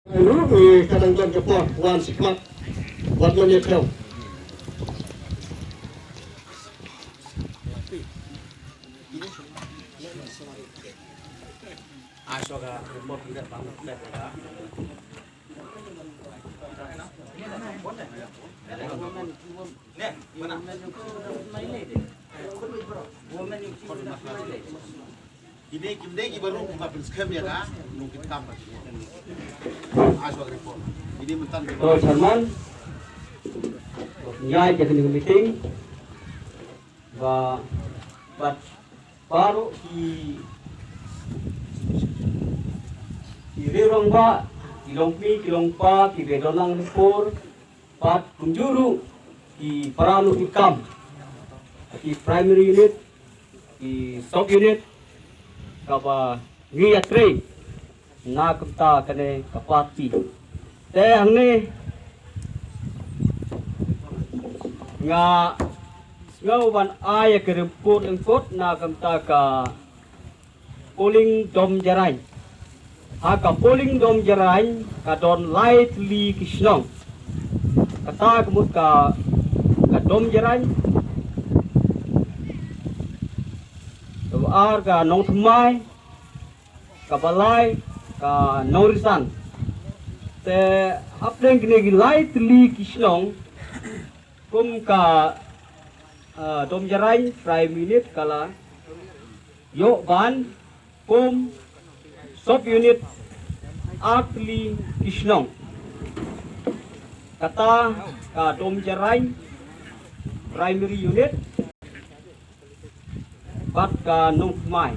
Lalu kadang-kadang cepat wan sikmat buat menyekau. Asoga report tidak bangun tidak. Nih, mana? Ini baru ngapin skam ya kan? Mungkin tambah. Asoga report. Ini mentan. Oh, Salman. Nyai jadi meeting. Và baru di Rirongba, di Longpi, di Longpa, di Bedolang Lempur, Pat Kunjuru, di Paralu Ikam, di primary unit, di sub unit, kapa ngiyatre, na kumta kane kapati. Te hangne nga ngawan ay keremput lengkot na kumta ka polling dom jarai. Aka polling dom jarai kadon lightly kisnong kata kemut ka dom jarai ar ka nong thmai ka balai ka norisan te apren kine lightly kisnong kum ka dom jarai prime minute kala yo ban kum sub unit Atli Kisnong kata ka dom jarai primary unit bat ka nong mai